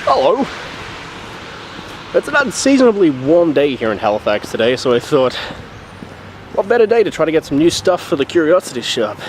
Hello. It's an unseasonably warm day here in Halifax today, so I thought, what better day to try to get some new stuff for the curiosity shop.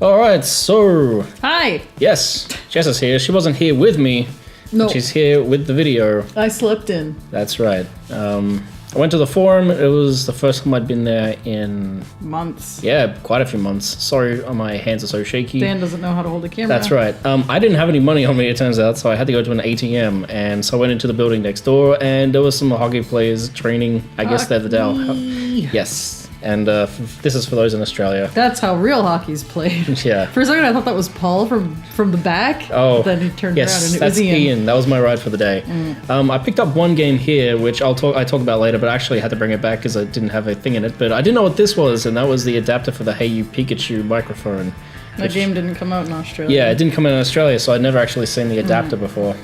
Alright, so... Hi! Yes, Jess is here. She wasn't here with me. No. She's here with the video. I slept in. That's right. I went to the forum. It was the first time I'd been there in... months. Yeah, quite a few months. Sorry, my hands are so shaky. Dan doesn't know how to hold a camera. That's right. I didn't have any money on me, it turns out, so I had to go to an ATM. And so I went into the building next door, and there was some hockey players training. I guess they're the Dow. Yes. And this is for those in Australia. That's how real hockey's played. Yeah. For a second, I thought that was Paul from the back. Oh. But then he turned around and it that's was Ian. That was my ride for the day. I picked up one game here, which I talk about later, but I actually had to bring it back because I didn't have a thing in it. But I didn't know what this was, and that was the adapter for the Hey You Pikachu microphone. That game didn't come out in Australia. Yeah, it didn't come out in Australia, so I'd never actually seen the adapter before.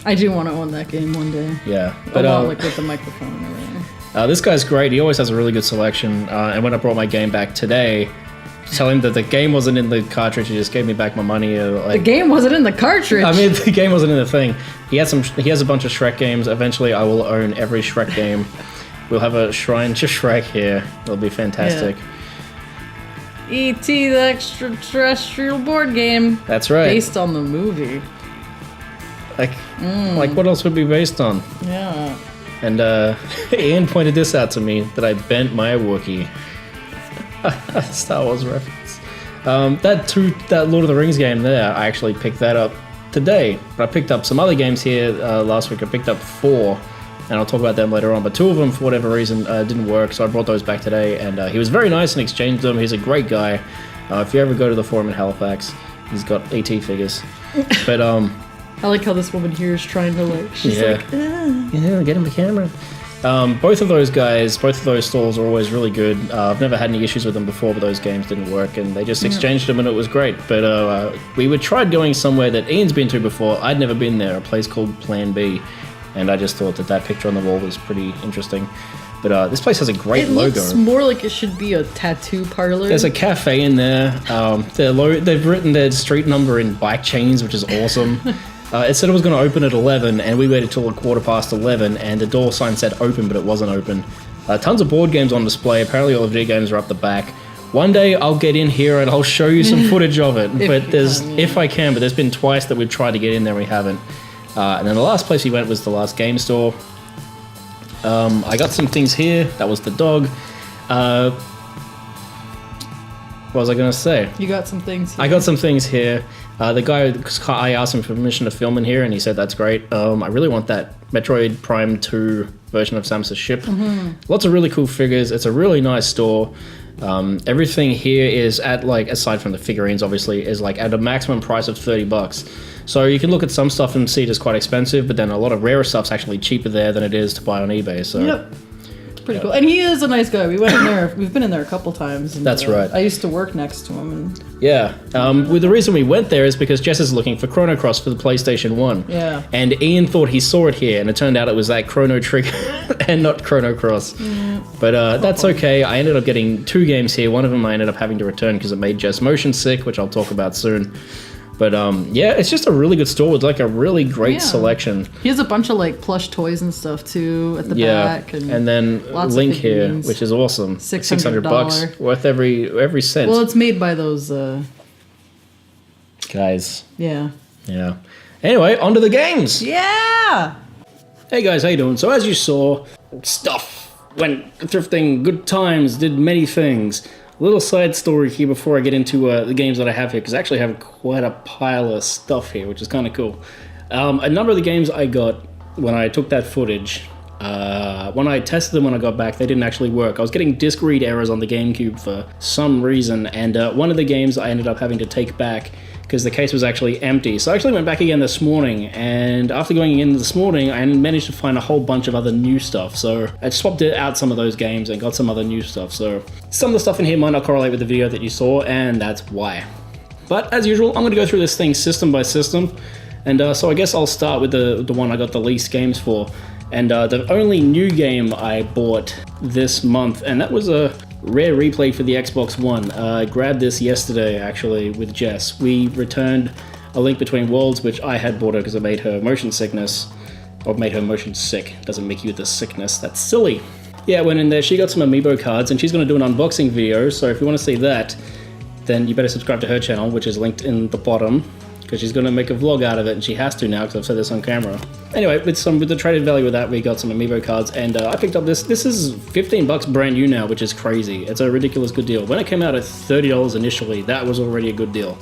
I do want to own that game one day. Yeah. But Along with the microphone and everything. This guy's great. He always has a really good selection. And when I brought my game back today, tell him that the game wasn't in the cartridge. He just gave me back my money. The game wasn't in the cartridge. I mean, the game wasn't in the thing. He has a bunch of Shrek games. Eventually, I will own every Shrek game. We'll have a shrine to Shrek here. It'll be fantastic. Yeah. E.T. the extraterrestrial board game. That's right. Based on the movie. Like what else would be based on? Yeah. And Ian pointed this out to me, that I bent my Wookiee. Star Wars reference. That Lord of the Rings game there, I actually picked that up today. But I picked up some other games here last week. I picked up 4, and I'll talk about them later on. But 2 of them, for whatever reason, didn't work, so I brought those back today. And he was very nice and exchanged them. He's a great guy. If you ever go to the forum in Halifax, he's got AT figures. But I like how this woman here is trying to she's like, yeah, get him the camera. Both of those guys, both of those stalls are always really good. I've never had any issues with them before, but those games didn't work, and they just exchanged them, and it was great. But we tried going somewhere that Ian's been to before. I'd never been there, a place called Plan B, and I just thought that picture on the wall was pretty interesting. But this place has a great logo. It looks more like it should be a tattoo parlor. There's a cafe in there. They've written their street number in bike chains, which is awesome. It said it was going to open at 11, and we waited till 11:15, and the door sign said open, but it wasn't open. Tons of board games on display. Apparently all the video games are up the back. One day I'll get in here and I'll show you some footage of it. If I can, but there's been twice that we've tried to get in there and we haven't. And then the last place we went was the last game store. I got some things here. That was the dog. What was I going to say? You got some things here. I got some things here. The guy, I asked him for permission to film in here, and he said that's great. I really want that Metroid Prime 2 version of Samus's ship. Lots of really cool figures. It's a really nice store. Everything here is at, aside from the figurines, obviously, is at a maximum price of $30. So you can look at some stuff and see it is quite expensive, but then a lot of rarer stuff's actually cheaper there than it is to buy on eBay. So. Yep. Pretty cool, and he is a nice guy. We went in there. We've been in there a couple times. And, that's right. I used to work next to him. And yeah. The reason we went there is because Jess is looking for Chrono Cross for the PlayStation 1. Yeah. And Ian thought he saw it here, and it turned out it was that Chrono Trigger and not Chrono Cross. But that's okay. I ended up getting 2 games here. One of them I ended up having to return because it made Jess motion sick, which I'll talk about soon. But yeah, it's just a really good store with a really great selection. He has a bunch of plush toys and stuff too at the back, and then Link here, which is awesome. $600 worth every cent. Well, it's made by those guys. Yeah. Yeah. Anyway, on to the games. Yeah. Hey guys, how you doing? So as you saw, stuff went thrifting, good times, did many things. Little side story here before I get into the games that I have here, because I actually have quite a pile of stuff here, which is kind of cool. A number of the games I got when I took that footage, when I tested them when I got back, they didn't actually work. I was getting disk read errors on the GameCube for some reason, and one of the games I ended up having to take back because the case was actually empty. So I actually went back again this morning, and after going in this morning, I managed to find a whole bunch of other new stuff. So I swapped out some of those games and got some other new stuff. So some of the stuff in here might not correlate with the video that you saw, and that's why. But as usual, I'm going to go through this thing system by system. And so I guess I'll start with the one I got the least games for. And the only new game I bought this month, and that was a rare replay for the Xbox One. I grabbed this yesterday, actually, with Jess. We returned A Link Between Worlds, which I had bought her because it made her motion sickness, or made her motion sick. Doesn't make you the sickness, that's silly. Yeah, I went in there, she got some amiibo cards, and she's going to do an unboxing video, so if you want to see that, then you better subscribe to her channel, which is linked in the bottom, because she's going to make a vlog out of it, and she has to now, because I've said this on camera. Anyway, with the traded value of that, we got some amiibo cards, and I picked up this. This is 15 bucks brand new now, which is crazy. It's a ridiculous good deal. When it came out at $30 initially, that was already a good deal.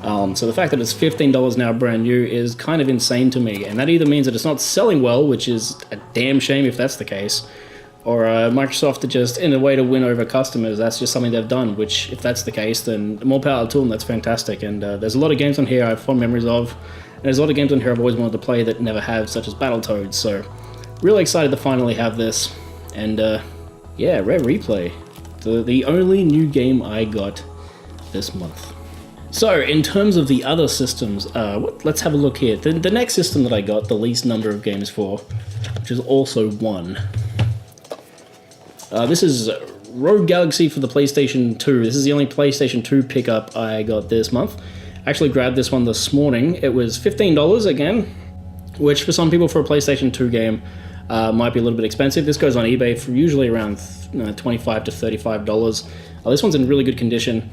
So the fact that it's $15 now brand new is kind of insane to me, and that either means that it's not selling well, which is a damn shame if that's the case, or Microsoft are just in a way to win over customers. That's just something they've done, which if that's the case, then more power to them, that's fantastic. And there's a lot of games on here I have fond memories of, and there's a lot of games on here I've always wanted to play that never have, such as Battletoads, so really excited to finally have this. And yeah, Rare Replay, the only new game I got this month. So, in terms of the other systems, let's have a look here. The next system that I got the least number of games for, which is also one. This is Rogue Galaxy for the PlayStation 2. This is the only PlayStation 2 pickup I got this month. I actually grabbed this one this morning. It was $15 again, which for some people for a PlayStation 2 game might be a little bit expensive. This goes on eBay for usually around $25 to $35. This one's in really good condition.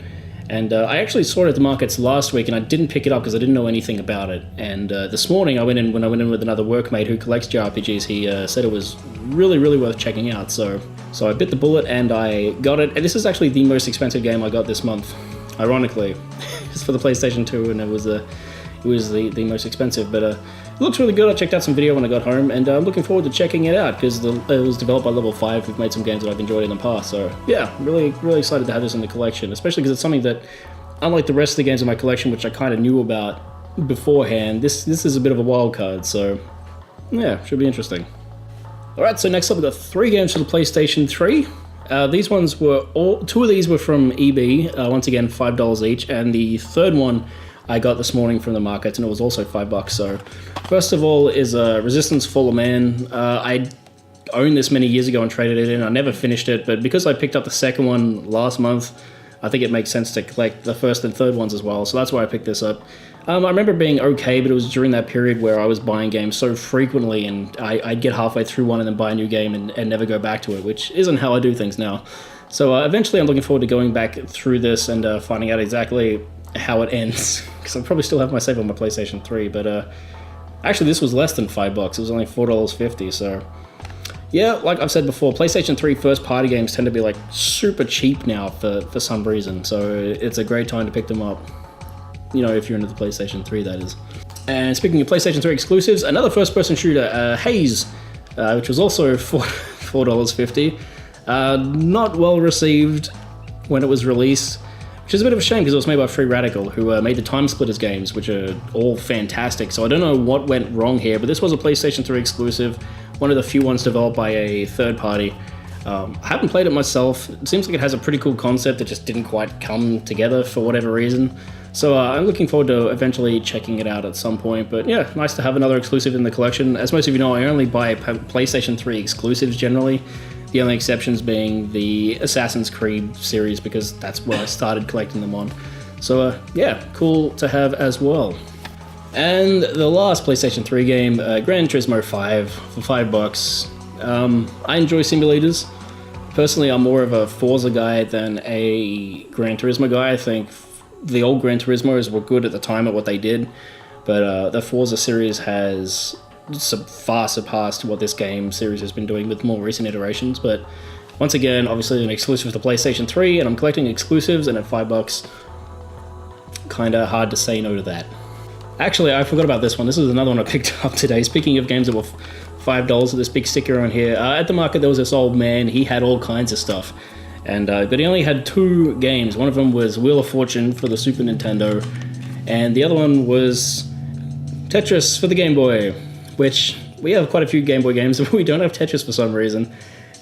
And I actually saw it at the markets last week, and I didn't pick it up because I didn't know anything about it. And this morning, when I went in with another workmate who collects JRPGs, he said it was really, really worth checking out. So I bit the bullet and I got it. And this is actually the most expensive game I got this month, ironically. It's for the PlayStation 2, and it was the most expensive. But it looks really good. I checked out some video when I got home, and I'm looking forward to checking it out because it was developed by Level 5, who've made some games that I've enjoyed in the past. So yeah, really, really excited to have this in the collection, especially because it's something that, unlike the rest of the games in my collection, which I kind of knew about beforehand, this is a bit of a wild card. So yeah, should be interesting. Alright, so next up we've got 3 games for the PlayStation 3. These ones were two of these were from EB, once again $5 each, and the third one I got this morning from the market, and it was also $5. So first of all is Resistance Fall of Man. I owned this many years ago and traded it in. I never finished it, but because I picked up the second one last month, I think it makes sense to collect the first and third ones as well, so that's why I picked this up. I remember being okay, but it was during that period where I was buying games so frequently, and I'd get halfway through one and then buy a new game and never go back to it, which isn't how I do things now. So eventually I'm looking forward to going back through this and finding out exactly how it ends, because I probably still have my save on my PlayStation 3, but actually this was less than $5, it was only $4.50, so yeah, like I've said before, PlayStation 3 first party games tend to be like super cheap now for some reason, so it's a great time to pick them up, you know, if you're into the PlayStation 3, that is. And speaking of PlayStation 3 exclusives, another first person shooter, Haze, which was also $4.50, not well received when it was released, which is a bit of a shame because it was made by Free Radical, who made the Time Splitters games, which are all fantastic. So I don't know what went wrong here, but this was a PlayStation 3 exclusive, one of the few ones developed by a third party. I haven't played it myself. It seems like it has a pretty cool concept that just didn't quite come together for whatever reason. So I'm looking forward to eventually checking it out at some point. But yeah, nice to have another exclusive in the collection. As most of you know, I only buy PlayStation 3 exclusives generally. The only exceptions being the Assassin's Creed series, because that's where I started collecting them on. So yeah, cool to have as well. And the last PlayStation 3 game, Gran Turismo 5 for $5. I enjoy simulators. Personally, I'm more of a Forza guy than a Gran Turismo guy. I think the old Gran Turismos were good at the time at what they did, but the Forza series has far surpassed what this game series has been doing with more recent iterations. But once again, obviously an exclusive to PlayStation 3, and I'm collecting exclusives, and at $5, kinda hard to say no to that. Actually, I forgot about this one. This is another one I picked up today. Speaking of games that were $5 with this big sticker on here, at the market there was this old man. He had all kinds of stuff, and but he only had 2 games. One of them was Wheel of Fortune for the Super Nintendo, and the other one was Tetris for the Game Boy, which we have quite a few Game Boy games, but we don't have Tetris for some reason.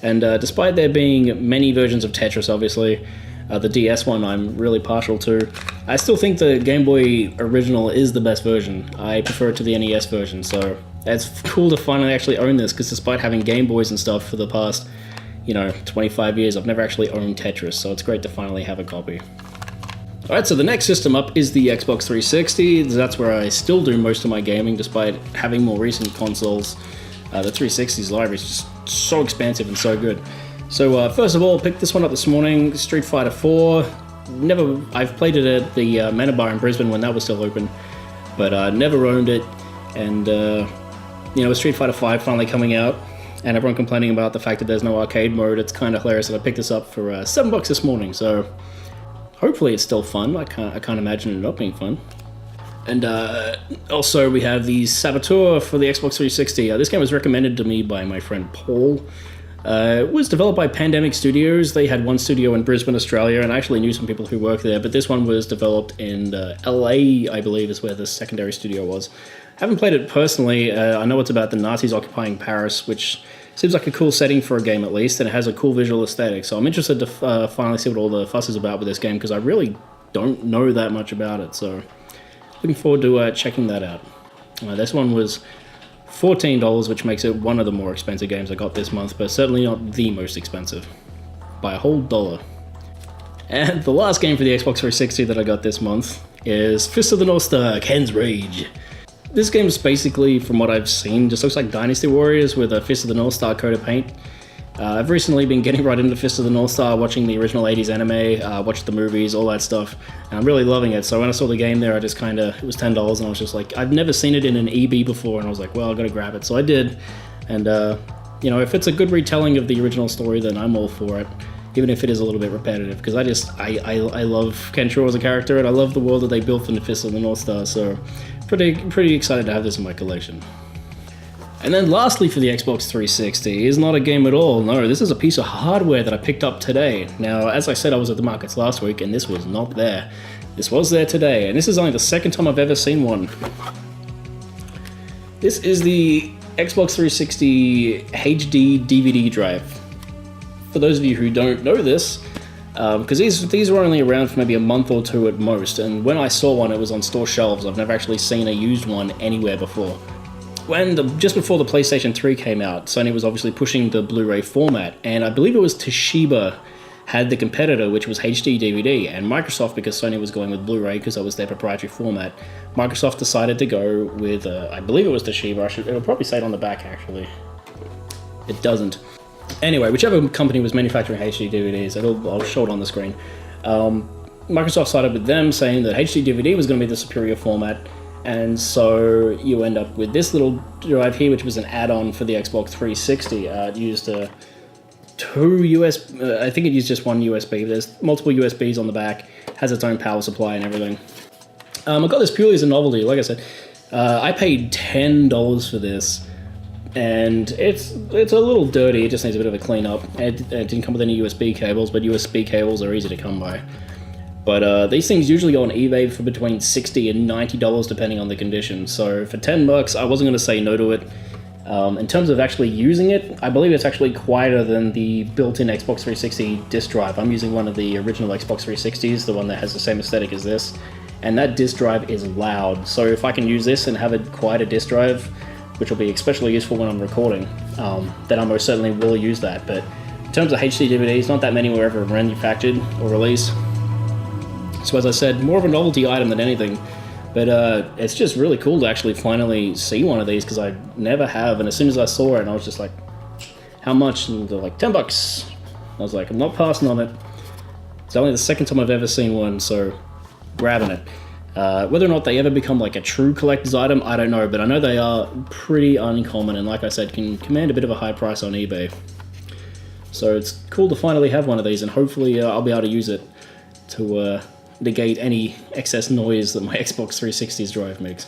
And despite there being many versions of Tetris, obviously, the DS one I'm really partial to, I still think the Game Boy original is the best version. I prefer it to the NES version, so It's cool to finally actually own this, because despite having Game Boys and stuff for the past, 25 years, I've never actually owned Tetris, so it's great to finally have a copy. Alright, so the next system up is the Xbox 360. That's where I still do most of my gaming, despite having more recent consoles. The 360's library is just so expansive and so good. So first of all, picked this one up this morning, Street Fighter 4. I've played it at the Manor Bar in Brisbane when that was still open, but never owned it. And with Street Fighter 5 finally coming out, and everyone complaining about the fact that there's no arcade mode, it's kind of hilarious that I picked this up for $7 this morning. So hopefully it's still fun. I can't imagine it not being fun. And also we have the Saboteur for the Xbox 360. This game was recommended to me by my friend Paul. It was developed by Pandemic Studios. They had one studio in Brisbane, Australia, and I actually knew some people who work there, but this one was developed in LA, I believe, is where the secondary studio was. I haven't played it personally. I know it's about the Nazis occupying Paris, which seems like a cool setting for a game at least, and it has a cool visual aesthetic, so I'm interested to finally see what all the fuss is about with this game, because I really don't know that much about it, so looking forward to checking that out. This one was $14, which makes it one of the more expensive games I got this month, but certainly not the most expensive, by a whole $1. And the last game for the Xbox 360 that I got this month is Fist of the North Star, Ken's Rage. This game is basically, from what I've seen, just looks like Dynasty Warriors with a Fist of the North Star coat of paint. I've recently been getting right into Fist of the North Star, watching the original 80s anime, watched the movies, all that stuff, and I'm really loving it. So when I saw the game there, it was $10, and I was just like, I've never seen it in an EB before, and I was like, well, I gotta grab it. So I did, and if it's a good retelling of the original story, then I'm all for it, even if it is a little bit repetitive, because I love Ken Shaw as a character, and I love the world that they built in the Fist of the North Star, so pretty excited to have this in my collection. And then lastly for the Xbox 360 is not a game at all. No, this is a piece of hardware that I picked up today. Now, as I said, I was at the markets last week and this was not there. This was there today, and this is only the second time I've ever seen one. This is the Xbox 360 HD DVD drive. For those of you who don't know this, because these were only around for maybe a month or two at most, and when I saw one, it was on store shelves. I've never actually seen a used one anywhere before. Just before the PlayStation 3 came out, Sony was obviously pushing the Blu-ray format, and I believe it was Toshiba had the competitor, which was HD DVD, and Microsoft, because Sony was going with Blu-ray because that was their proprietary format, Microsoft decided to go with, I believe it was Toshiba. It'll probably say it on the back, actually. It doesn't. Anyway, whichever company was manufacturing HD DVDs, I'll show it on the screen. Microsoft sided with them, saying that HD DVD was going to be the superior format, and so you end up with this little drive here, which was an add-on for the Xbox 360. It used I think it used just one USB. There's multiple USBs on the back, has its own power supply and everything. I got this purely as a novelty. Like I said, I paid $10 for this, and it's a little dirty. It just needs a bit of a clean up. It didn't come with any USB cables, but USB cables are easy to come by. But these things usually go on eBay for between $60 and $90 depending on the condition. So for $10, I wasn't going to say no to it. In terms of actually using it, I believe it's actually quieter than the built-in Xbox 360 disc drive. I'm using one of the original Xbox 360s, the one that has the same aesthetic as this, and that disc drive is loud. So if I can use this and have a quieter disc drive, which will be especially useful when I'm recording, then I most certainly will use that. But in terms of HD DVDs, not that many were ever manufactured or released. So as I said, more of a novelty item than anything, but it's just really cool to actually finally see one of these, because I never have, and as soon as I saw it, I was just like, how much? And they're like, $10. I was like, I'm not passing on it. It's only the second time I've ever seen one, so grabbing it. Whether or not they ever become like a true collector's item, I don't know, but I know they are pretty uncommon, and like I said, can command a bit of a high price on eBay. So it's cool to finally have one of these, and hopefully I'll be able to use it to negate any excess noise that my Xbox 360's drive makes.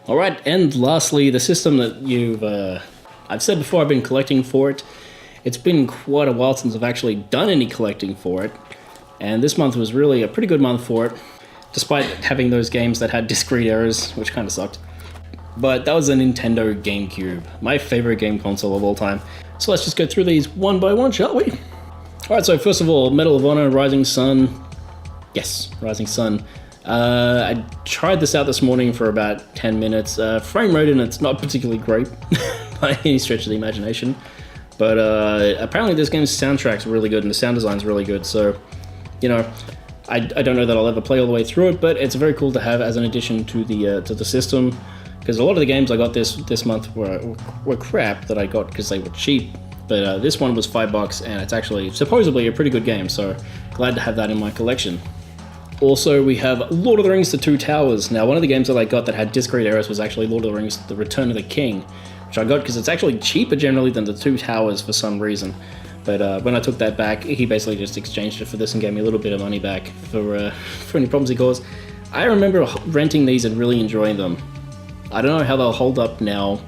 Alright, and lastly, the system that I've said before I've been collecting for it. It's been quite a while since I've actually done any collecting for it, and this month was really a pretty good month for it, despite having those games that had disc read errors, which kind of sucked. But that was a Nintendo GameCube, my favorite game console of all time. So let's just go through these one by one, shall we? Alright, so first of all, Medal of Honor, Rising Sun. Yes, Rising Sun. I tried this out this morning for about 10 minutes. Frame rate in it's not particularly great by any stretch of the imagination. But apparently this game's soundtrack's really good and the sound design's really good. So, you know, I don't know that I'll ever play all the way through it, but it's very cool to have as an addition to the system. Because a lot of the games I got this month were crap that I got because they were cheap. But this one was $5 and it's actually supposedly a pretty good game. So glad to have that in my collection. Also, we have Lord of the Rings: The Two Towers. Now, one of the games that I got that had disc read errors was actually Lord of the Rings: The Return of the King, which I got because it's actually cheaper generally than The Two Towers for some reason. But when I took that back, he basically just exchanged it for this and gave me a little bit of money back for any problems he caused. I remember renting these and really enjoying them. I don't know how they'll hold up now,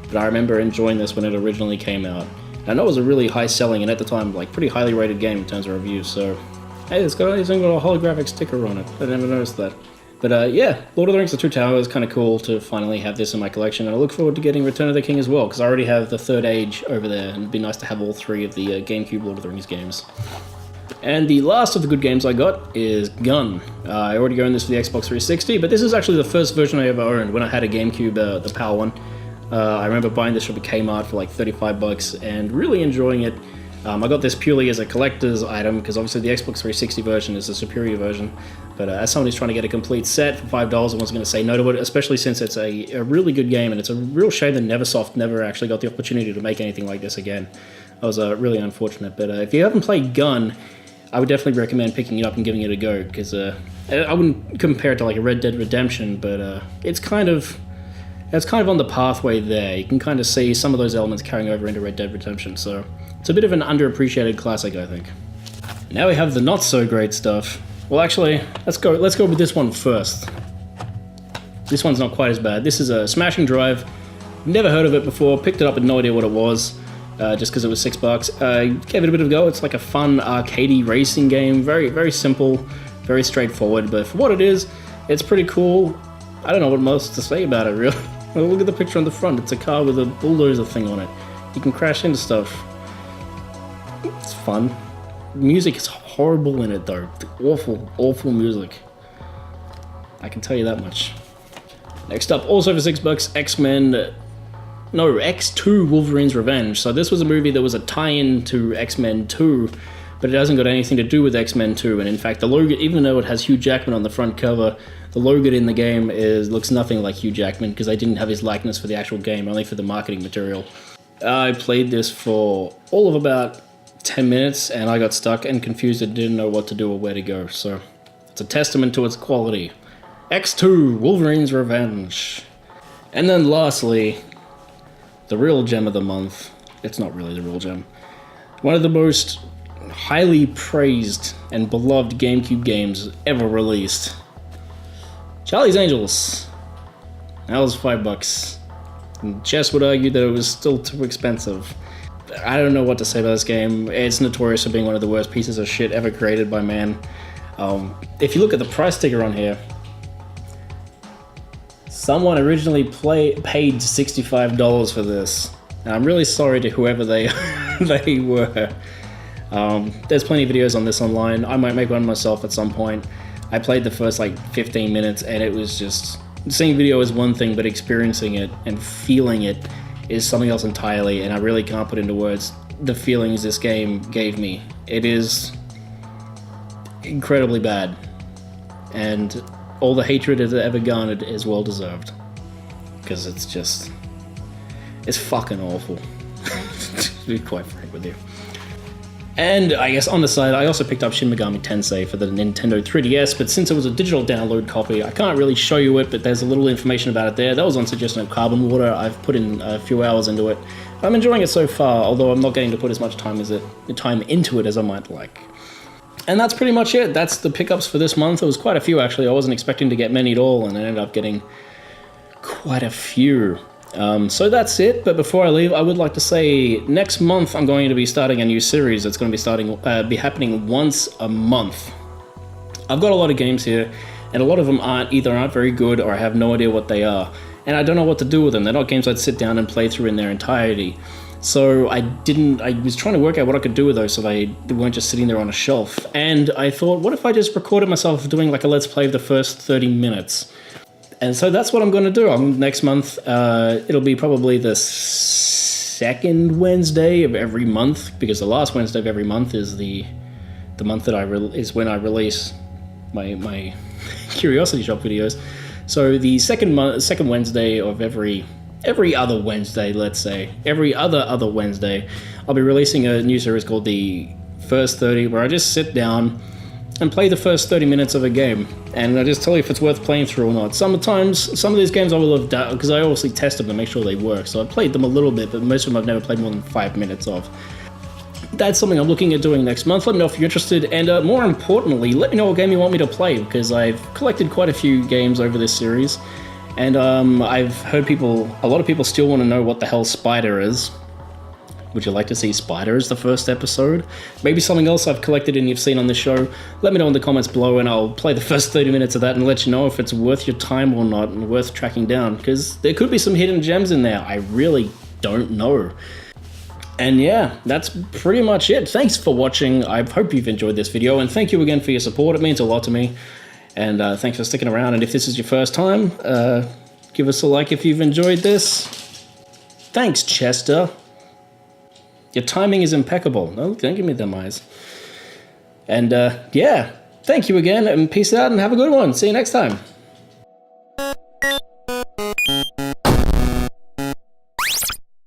but I remember enjoying this when it originally came out. I know it was a really high selling and at the time like pretty highly rated game in terms of reviews, so hey, it's even got a holographic sticker on it. I never noticed that. But yeah, Lord of the Rings: The Two Towers is kind of cool to finally have this in my collection, and I look forward to getting Return of the King as well, because I already have the Third Age over there, and it'd be nice to have all three of the GameCube Lord of the Rings games. And the last of the good games I got is Gun. I already owned this for the Xbox 360, but this is actually the first version I ever owned when I had a GameCube, the PAL one. I remember buying this from a Kmart for like $35 and really enjoying it. I got this purely as a collector's item because obviously the Xbox 360 version is the superior version. But as someone who's trying to get a complete set for $5, I wasn't going to say no to it, especially since it's a really good game, and it's a real shame that Neversoft never actually got the opportunity to make anything like this again. That was really unfortunate. But if you haven't played Gun, I would definitely recommend picking it up and giving it a go, because I wouldn't compare it to like a Red Dead Redemption, but it's kind of on the pathway there. You can kind of see some of those elements carrying over into Red Dead Redemption, so it's a bit of an underappreciated classic, I think. Now we have the not so great stuff. Well, actually, let's go with this one first. This one's not quite as bad. This is a Smashing Drive. Never heard of it before. Picked it up with no idea what it was, just because it was $6. Gave it a bit of a go. It's like a fun arcadey racing game. Very, very simple, very straightforward. But for what it is, it's pretty cool. I don't know what most to say about it, really. Well, look at the picture on the front. It's a car with a bulldozer thing on it. You can crash into stuff. It's fun. Music is horrible in it, though. Awful, awful music. I can tell you that much. Next up, also for $6, X2 Wolverine's Revenge. So this was a movie that was a tie-in to X-Men 2, but it hasn't got anything to do with X-Men 2. And in fact, the logo, even though it has Hugh Jackman on the front cover, the logo in the game looks nothing like Hugh Jackman, because they didn't have his likeness for the actual game, only for the marketing material. I played this for all of about 10 minutes, and I got stuck and confused and didn't know what to do or where to go. So it's a testament to its quality. X2 Wolverine's Revenge. And then lastly, the real gem of the month. It's not really the real gem. One of the most highly praised and beloved GameCube games ever released. Charlie's Angels. That was $5. And Jess would argue that it was still too expensive. I don't know what to say about this game. It's notorious for being one of the worst pieces of shit ever created by man. If you look at the price sticker on here, someone originally paid $65 for this. And I'm really sorry to whoever they were. There's plenty of videos on this online. I might make one myself at some point. I played the first like 15 minutes and it was just... Seeing video is one thing, but experiencing it and feeling it is something else entirely, and I really can't put into words the feelings this game gave me. It is incredibly bad, and all the hatred it ever garnered is well deserved, because it's fucking awful, to be quite frank with you. And I guess on the side, I also picked up Shin Megami Tensei for the Nintendo 3DS, but since it was a digital download copy, I can't really show you it, but there's a little information about it there. That was on suggestion of Carbon Water. I've put in a few hours into it. I'm enjoying it so far, although I'm not getting to put as much time into it as I might like. And that's pretty much it. That's the pickups for this month. It was quite a few, actually. I wasn't expecting to get many at all, and I ended up getting quite a few. So that's it, but before I leave, I would like to say next month I'm going to be starting a new series that's going to be happening once a month. I've got a lot of games here, and a lot of them aren't very good, or I have no idea what they are, and I don't know what to do with them. They're not games I'd sit down and play through in their entirety. So I was trying to work out what I could do with those so they weren't just sitting there on a shelf. And I thought, what if I just recorded myself doing like a Let's Play of the first 30 minutes? And so that's what I'm going to do. Next month, it'll be probably the second Wednesday of every month, because the last Wednesday of every month is the month that is when I release my Curiosity Shop videos. So the second Wednesday of every other Wednesday, let's say, every other Wednesday, I'll be releasing a new series called The First 30, where I just sit down and play the first 30 minutes of a game, and I just tell you if it's worth playing through or not. Sometimes, some of these games I will have done, because I obviously test them to make sure they work, so I've played them a little bit, but most of them I've never played more than 5 minutes of. That's something I'm looking at doing next month. Let me know if you're interested, and more importantly, let me know what game you want me to play, because I've collected quite a few games over this series, and I've heard a lot of people still want to know what the hell Spider is. Would you like to see Spider as the first episode? Maybe something else I've collected and you've seen on the show. Let me know in the comments below, and I'll play the first 30 minutes of that and let you know if it's worth your time or not, and worth tracking down, because there could be some hidden gems in there. I really don't know. And yeah, that's pretty much it. Thanks for watching. I hope you've enjoyed this video, and thank you again for your support. It means a lot to me. And thanks for sticking around. And if this is your first time, give us a like if you've enjoyed this. Thanks, Chester. Your timing is impeccable. No, don't give me them eyes. And yeah, thank you again, and peace out, and have a good one. See you next time.